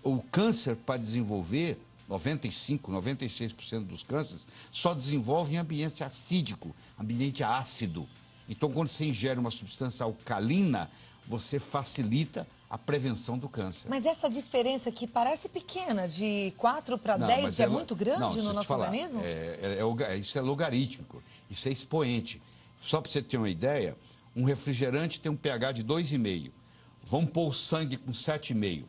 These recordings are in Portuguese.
O câncer, para desenvolver, 95%, 96% dos cânceres, só desenvolve em ambiente acídico, ambiente ácido. Então, quando você ingere uma substância alcalina, você facilita a prevenção do câncer. Mas essa diferença que parece pequena, de 4 para 10, é muito grande no nosso organismo? Isso é logarítmico, isso é expoente. Só para você ter uma ideia, um refrigerante tem um pH de 2,5. Vamos pôr o sangue com 7,5.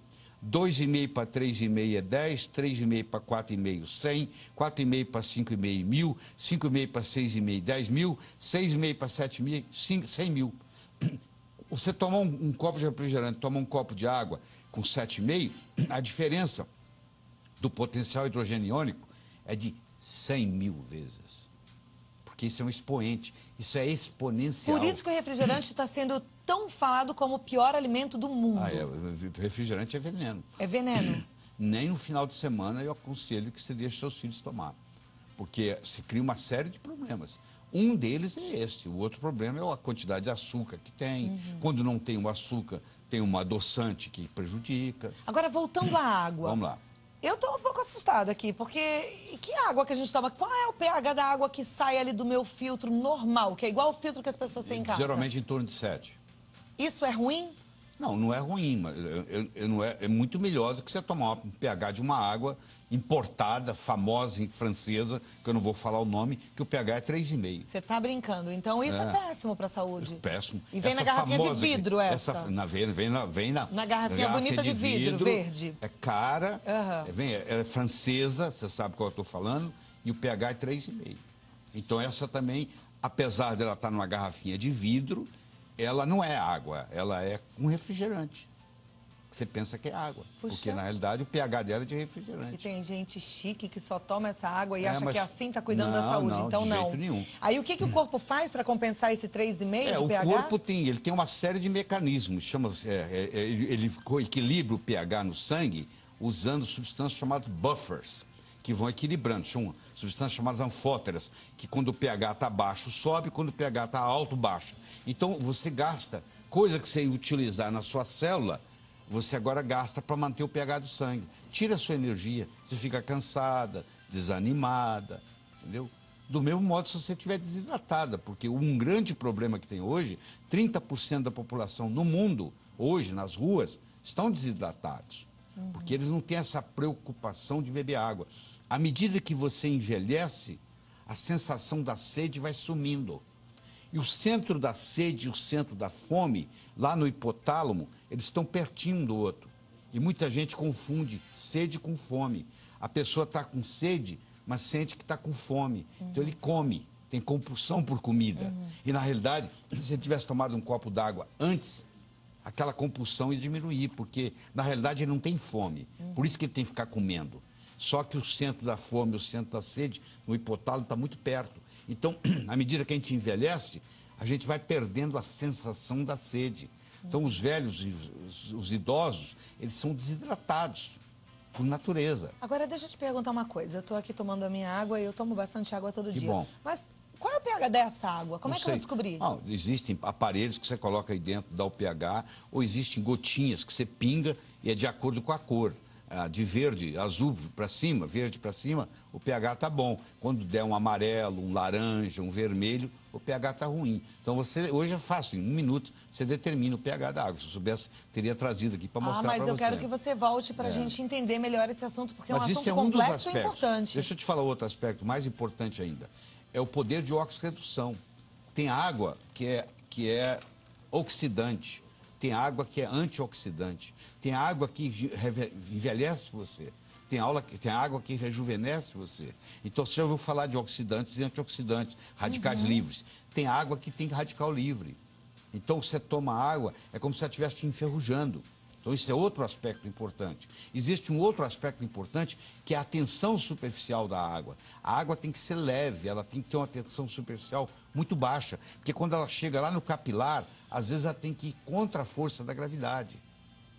2,5 para 3,5 é 10, 3,5 para 4,5, 100, 4,5 para 5,5, 1.000, 5,5 para 6,5, 10.000, 6,5 para 7,5, 100 mil. Você tomar um copo de refrigerante, tomar um copo de água com 7,5, a diferença do potencial hidrogênio iônico é de 100 mil vezes. Porque isso é um expoente, isso é exponencial. Por isso que o refrigerante está sendo tão falado como o pior alimento do mundo. O refrigerante é veneno. É veneno? Nem no final de semana eu aconselho que você deixe seus filhos tomar. Porque se cria uma série de problemas. Um deles é esse. O outro problema é a quantidade de açúcar que tem. Quando não tem o açúcar, tem um adoçante que prejudica. Agora, voltando à água. Vamos lá. Eu estou um pouco assustada aqui, porque que água que a gente toma? Qual é o pH da água que sai ali do meu filtro normal, que é igual o filtro que as pessoas têm em casa? Geralmente em torno de 7. Isso é ruim? Não, não é ruim, mas é muito melhor do que você tomar um pH de uma água importada, famosa, francesa, que eu não vou falar o nome, que o pH é 3,5. Você está brincando. Então isso é péssimo para a saúde. Péssimo. E vem na garrafinha de vidro essa? Vem na garrafinha bonita de vidro, verde. É cara, é francesa, você sabe qual eu estou falando, e o pH é 3,5. Então essa também, apesar dela estar numa garrafinha de vidro, ela não é água, ela é um refrigerante. Você pensa que é água, porque na realidade o pH dela é de refrigerante. E tem gente chique que só toma essa água e acha que assim está cuidando não, da saúde, não, então de não. Jeito nenhum. Aí o que o corpo faz para compensar esse 3,5 de pH? O corpo tem uma série de mecanismos, ele equilibra o pH no sangue usando substâncias chamadas buffers, que vão equilibrando. São substâncias chamadas anfóteras, que quando o pH está baixo sobe, quando o pH está alto baixa. Então você gasta, coisa que você ia utilizar na sua célula, você agora gasta para manter o pH do sangue. Tira a sua energia, você fica cansada, desanimada, entendeu? Do mesmo modo se você estiver desidratada, porque um grande problema que tem hoje, 30% da população no mundo, hoje, nas ruas, estão desidratados. Porque eles não têm essa preocupação de beber água. À medida que você envelhece, a sensação da sede vai sumindo. E o centro da sede e o centro da fome, lá no hipotálamo, eles estão pertinho um do outro. E muita gente confunde sede com fome. A pessoa está com sede, mas sente que está com fome. Então ele come, tem compulsão por comida. E na realidade, se ele tivesse tomado um copo d'água antes, aquela compulsão ia diminuir, porque na realidade ele não tem fome. Por isso que ele tem que ficar comendo. Só que o centro da fome, o centro da sede, no hipotálamo está muito perto. Então, à medida que a gente envelhece, a gente vai perdendo a sensação da sede. Então, os velhos e os idosos, eles são desidratados por natureza. Agora, deixa eu te perguntar uma coisa. Eu estou aqui tomando a minha água e eu tomo bastante água todo dia. Bom. Mas qual é o pH dessa água? Como Não é que sei. eu descobri? Existem aparelhos que você coloca aí dentro, dá o pH, ou existem gotinhas que você pinga e é de acordo com a cor. De verde, azul para cima, verde para cima, o pH está bom. Quando der um amarelo, um laranja, um vermelho, o pH está ruim. Então, hoje é fácil, em 1 minuto, você determina o pH da água. Se eu soubesse, teria trazido aqui para mostrar para você. Mas eu quero que você volte para a gente entender melhor esse assunto, porque é um assunto um dos complexo e aspectos. importante. Deixa eu te falar outro aspecto, mais importante ainda. É o poder de oxirredução. Tem água que é oxidante. Tem água que é antioxidante. Tem água que envelhece você. Tem água que rejuvenesce você. Então, você já ouviu falar de oxidantes e antioxidantes, radicais livres. Tem água que tem radical livre. Então, você toma água, é como se você estivesse te enferrujando. Então, isso é outro aspecto importante. Existe um outro aspecto importante, que é a tensão superficial da água. A água tem que ser leve, ela tem que ter uma tensão superficial muito baixa, porque quando ela chega lá no capilar, às vezes ela tem que ir contra a força da gravidade.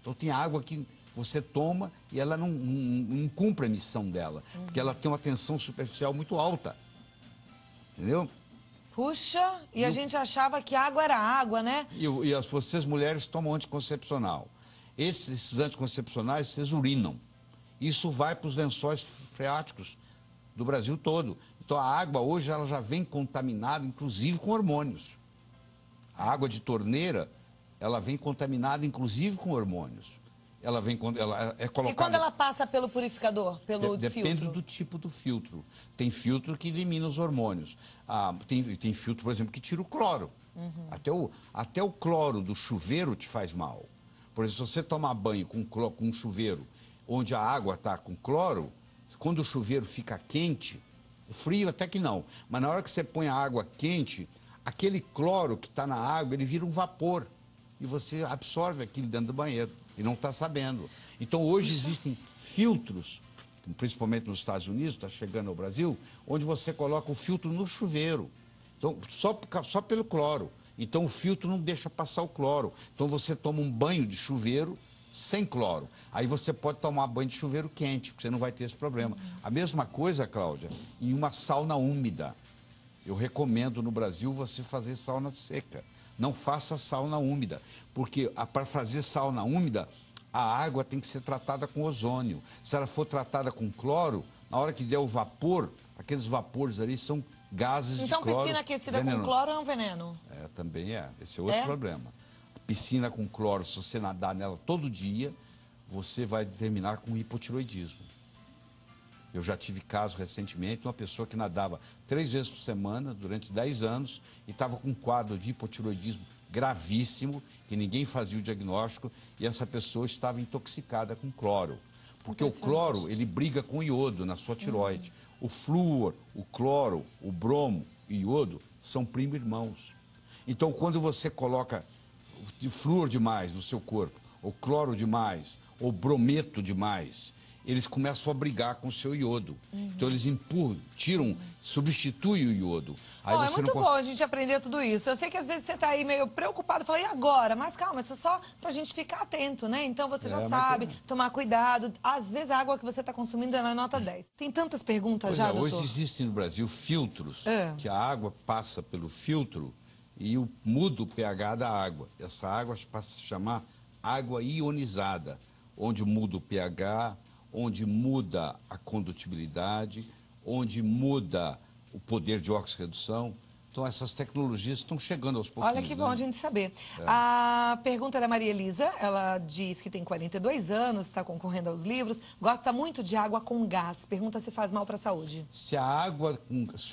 Então, tem água que você toma e ela não cumpre a missão dela, porque ela tem uma tensão superficial muito alta. Entendeu? Puxa, a gente achava que água era água, né? E vocês mulheres tomam anticoncepcional. Esses anticoncepcionais, vocês urinam. Isso vai para os lençóis freáticos do Brasil todo. Então, a água hoje ela já vem contaminada, inclusive com hormônios. A água de torneira, ela vem contaminada, inclusive com hormônios. Ela é colocada... E quando ela passa pelo purificador, pelo filtro? Depende do tipo do filtro. Tem filtro que elimina os hormônios. Tem filtro, por exemplo, que tira o cloro. Até o cloro do chuveiro te faz mal. Por exemplo, se você tomar banho com um chuveiro onde a água está com cloro, quando o chuveiro fica quente, frio até que não, mas na hora que você põe a água quente, aquele cloro que está na água, ele vira um vapor. E você absorve aquilo dentro do banheiro e não está sabendo. Então, hoje existem filtros, principalmente nos Estados Unidos, está chegando ao Brasil, onde você coloca o filtro no chuveiro. Então, só pelo cloro. Então, o filtro não deixa passar o cloro. Então, você toma um banho de chuveiro sem cloro. Aí você pode tomar banho de chuveiro quente, porque você não vai ter esse problema. A mesma coisa, Cláudia, em uma sauna úmida. Eu recomendo no Brasil você fazer sauna seca. Não faça sauna úmida, porque para fazer sauna úmida, a água tem que ser tratada com ozônio. Se ela for tratada com cloro, na hora que der o vapor, aqueles vapores ali são gases de cloro. Então, piscina aquecida com cloro é um veneno? É, também é. Esse é outro problema. Piscina com cloro, se você nadar nela todo dia, você vai terminar com hipotiroidismo. Eu já tive caso recentemente de uma pessoa que nadava 3 vezes por semana durante 10 anos e estava com um quadro de hipotiroidismo gravíssimo, que ninguém fazia o diagnóstico, e essa pessoa estava intoxicada com cloro. Porque o cloro, ele briga com o iodo na sua tireoide. O flúor, o cloro, o bromo e o iodo são primo-irmãos. Então, quando você coloca flúor demais no seu corpo, ou cloro demais, ou brometo demais, eles começam a brigar com o seu iodo. Então, eles empurram, tiram, substituem o iodo. Aí é muito bom a gente aprender tudo isso. Eu sei que às vezes você está aí meio preocupado, fala, e agora? Mas calma, isso é só para a gente ficar atento, né? Então, você já sabe tomar cuidado. Às vezes, a água que você está consumindo é na nota 10. Tem tantas perguntas já, doutor? Hoje existem no Brasil filtros, que a água passa pelo filtro e muda o pH da água. Essa água passa a se chamar água ionizada, onde muda o pH, onde muda a condutibilidade, onde muda o poder de oxirredução. Então, essas tecnologias estão chegando aos pouquinhos. Olha que bom a gente saber. A pergunta é da Maria Elisa. Ela diz que tem 42 anos, está concorrendo aos livros, gosta muito de água com gás. Pergunta se faz mal para a saúde. Se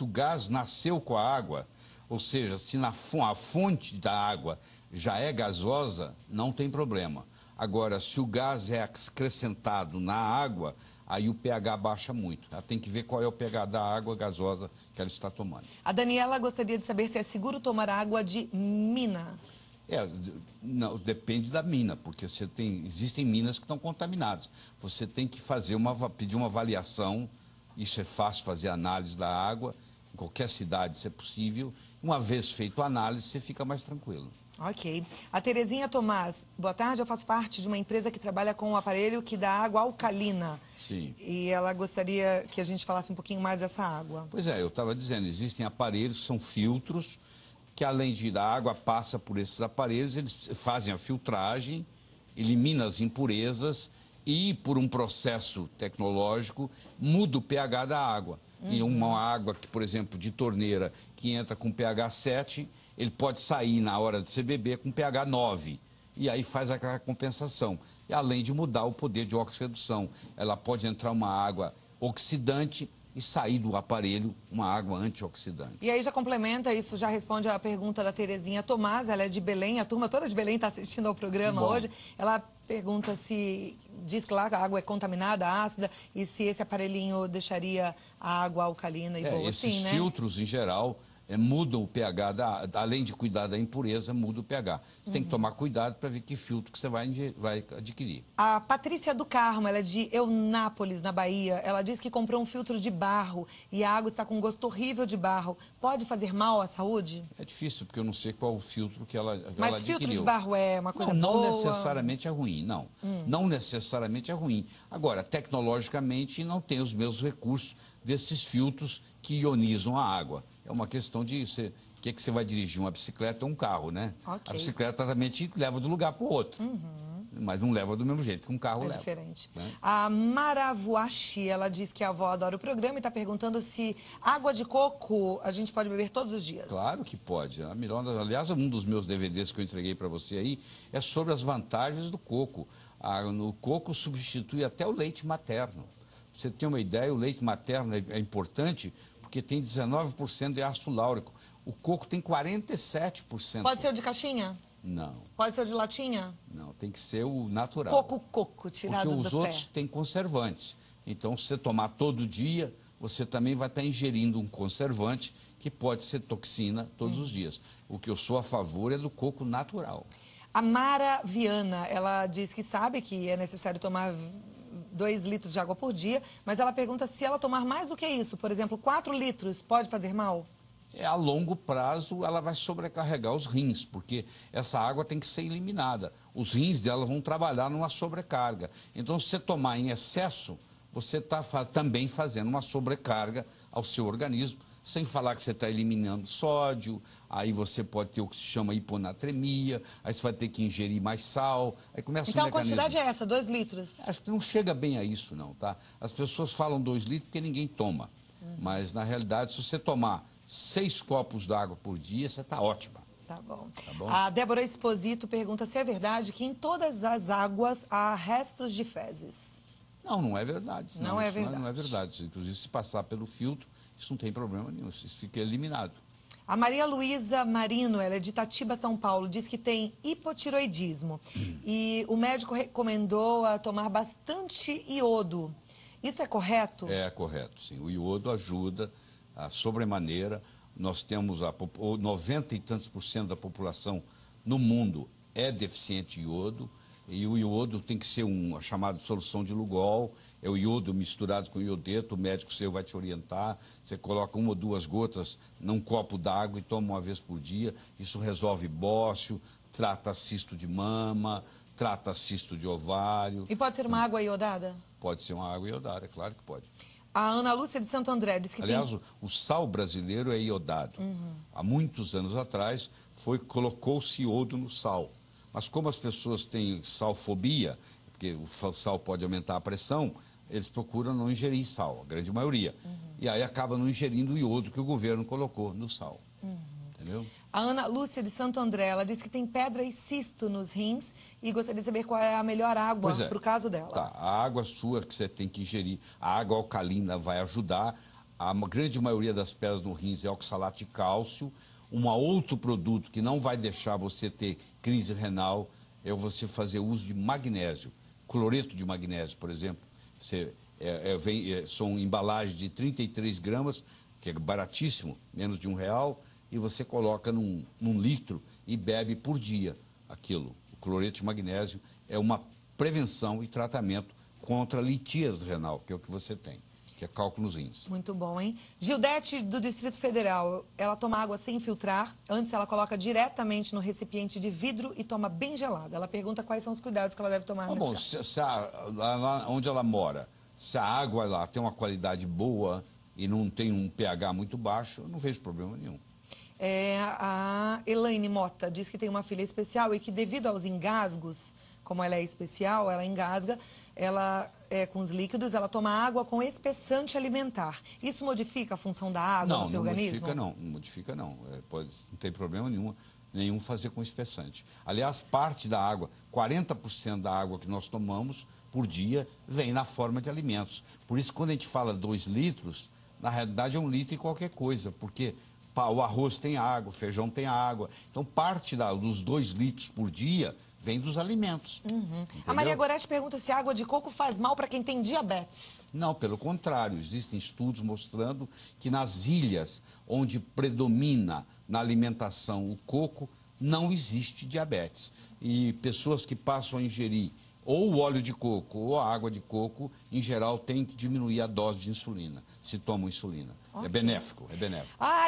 o gás nasceu com a água, ou seja, se a fonte da água já é gasosa, não tem problema. Agora, se o gás é acrescentado na água, aí o pH baixa muito. Ela tem que ver qual é o pH da água gasosa que ela está tomando. A Daniela gostaria de saber se é seguro tomar água de mina. Não, depende da mina, porque existem minas que estão contaminadas. Você tem que pedir uma avaliação, isso é fácil fazer análise da água, em qualquer cidade, se é possível. Uma vez feito a análise, você fica mais tranquilo. Ok. A Terezinha Tomás, boa tarde, eu faço parte de uma empresa que trabalha com um aparelho que dá água alcalina. Sim. E ela gostaria que a gente falasse um pouquinho mais dessa água. Pois é, eu estava dizendo, existem aparelhos, são filtros, que além de da água passa por esses aparelhos, eles fazem a filtragem, eliminam as impurezas e, por um processo tecnológico, muda o pH da água. E uma água que, por exemplo, de torneira, que entra com pH 7, ele pode sair na hora de você beber com pH 9. E aí faz aquela compensação. E além de mudar o poder de oxirredução, ela pode entrar uma água oxidante e sair do aparelho uma água antioxidante. E aí já complementa, isso já responde a pergunta da Terezinha Tomás, ela é de Belém, a turma toda de Belém está assistindo ao programa hoje. Ela pergunta diz que lá a água é contaminada, ácida, e se esse aparelhinho deixaria a água alcalina e boa. Esses filtros, em geral, mudam o pH, além de cuidar da impureza, muda o pH. Você tem que tomar cuidado para ver que filtro que você vai adquirir. A Patrícia do Carmo, ela é de Eunápolis, na Bahia. Ela diz que comprou um filtro de barro e a água está com um gosto horrível de barro. Pode fazer mal à saúde? É difícil, porque eu não sei qual o filtro que ela adquiriu. Mas filtro de barro é uma coisa boa? Não necessariamente é ruim, não. Não necessariamente é ruim. Agora, tecnologicamente, não tem os mesmos recursos desses filtros que ionizam a água. É uma questão de o que você vai dirigir, uma bicicleta ou um carro, né? Okay. A bicicleta também te leva de um lugar para o outro. mas não leva do mesmo jeito que um carro leva. É diferente. Né? A Maravuashi, ela diz que a avó adora o programa e está perguntando se água de coco a gente pode beber todos os dias. Claro que pode. Aliás, um dos meus DVDs que eu entreguei para você aí é sobre as vantagens do coco. O coco substitui até o leite materno. Pra você ter uma ideia, o leite materno é importante porque tem 19% de ácido láurico. O coco tem 47%. Pode ser o de caixinha? Não. Pode ser o de latinha? Não, tem que ser o natural. Coco, tirado do pé. Porque os outros têm conservantes. Então, se você tomar todo dia, você também vai estar ingerindo um conservante que pode ser toxina todos os dias. O que eu sou a favor é do coco natural. A Mara Viana, ela diz que sabe que é necessário tomar 2 litros de água por dia, mas ela pergunta se ela tomar mais do que isso, por exemplo, 4 litros, pode fazer mal? A longo prazo, ela vai sobrecarregar os rins, porque essa água tem que ser eliminada. Os rins dela vão trabalhar numa sobrecarga. Então, se você tomar em excesso, você está também fazendo uma sobrecarga ao seu organismo, sem falar que você está eliminando sódio, aí você pode ter o que se chama hiponatremia, aí você vai ter que ingerir mais sal, aí começa então, um mecanismo. a quantidade é essa, 2 litros? Acho que não chega bem a isso, não, tá? As pessoas falam 2 litros porque ninguém toma. Mas, na realidade, se você tomar 6 copos d'água por dia, você está ótima. Tá bom. Tá bom. A Débora Esposito pergunta se é verdade que em todas as águas há restos de fezes. Não, não é verdade. Não é verdade. Não é verdade. Inclusive, se passar pelo filtro, isso não tem problema nenhum, isso fica eliminado. A Maria Luísa Marino, ela é de Itatiba, São Paulo, diz que tem hipotiroidismo. E o médico recomendou a tomar bastante iodo. Isso é correto? É correto, sim. O iodo ajuda a sobremaneira. Nós temos 90 e tantos % da população no mundo é deficiente de iodo. E o iodo tem que ser uma chamada solução de Lugol. É o iodo misturado com iodeto. O médico seu vai te orientar. Você coloca 1 ou 2 gotas num copo d'água e toma uma vez por dia. Isso resolve bócio, trata cisto de mama, trata cisto de ovário. E pode ser uma água iodada? Pode ser uma água iodada, claro que pode. A Ana Lúcia de Santo André diz que Aliás, o sal brasileiro é iodado. Há muitos anos atrás, colocou-se iodo no sal. Mas como as pessoas têm salfobia, porque o sal pode aumentar a pressão, eles procuram não ingerir sal, a grande maioria. E aí acaba não ingerindo o iodo que o governo colocou no sal. Entendeu? A Ana Lúcia de Santo André, ela diz que tem pedra e cisto nos rins e gostaria de saber qual é a melhor água para o caso dela. Tá, a água sua que você tem que ingerir, a água alcalina vai ajudar. A grande maioria das pedras no rins é oxalato de cálcio. Um outro produto que não vai deixar você ter crise renal é você fazer uso de magnésio. Cloreto de magnésio, por exemplo. São embalagens de 33 gramas, que é baratíssimo, menos de R$1, e você coloca num litro e bebe por dia aquilo. O cloreto de magnésio é uma prevenção e tratamento contra a litíase renal, que é o que você tem, que é cálculo nos rins. Muito bom, hein? Gildete, do Distrito Federal, ela toma água sem filtrar. Antes ela coloca diretamente no recipiente de vidro e toma bem gelada. Ela pergunta quais são os cuidados que ela deve tomar nesse caso. Lá onde ela mora, se a água lá tem uma qualidade boa e não tem um pH muito baixo, eu não vejo problema nenhum. A Elaine Mota diz que tem uma filha especial e que devido aos engasgos, como ela é especial, ela engasga, com os líquidos, ela toma água com espessante alimentar. Isso modifica a função da água no seu organismo? Não modifica não. Não tem problema nenhum fazer com espessante. Aliás, parte da água, 40% da água que nós tomamos por dia vem na forma de alimentos. Por isso, quando a gente fala 2 litros, na realidade é 1 litro e qualquer coisa, porque o arroz tem água, o feijão tem água. Então, parte dos 2 litros por dia vem dos alimentos. A Maria Gorete pergunta se a água de coco faz mal para quem tem diabetes. Não, pelo contrário. Existem estudos mostrando que nas ilhas onde predomina na alimentação o coco, não existe diabetes. E pessoas que passam a ingerir ou o óleo de coco ou a água de coco, em geral, tem que diminuir a dose de insulina, se tomam insulina. Okay. É benéfico.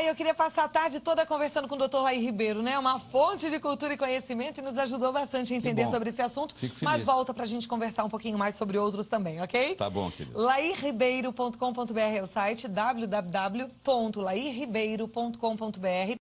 Eu queria passar a tarde toda conversando com o Dr. Laí Ribeiro, né? Uma fonte de cultura e conhecimento e nos ajudou bastante a entender sobre esse assunto. Fico feliz. Mas volta pra gente conversar um pouquinho mais sobre outros também, ok? Tá bom, querido. lairibeiro.com.br é o site, www.lairibeiro.com.br.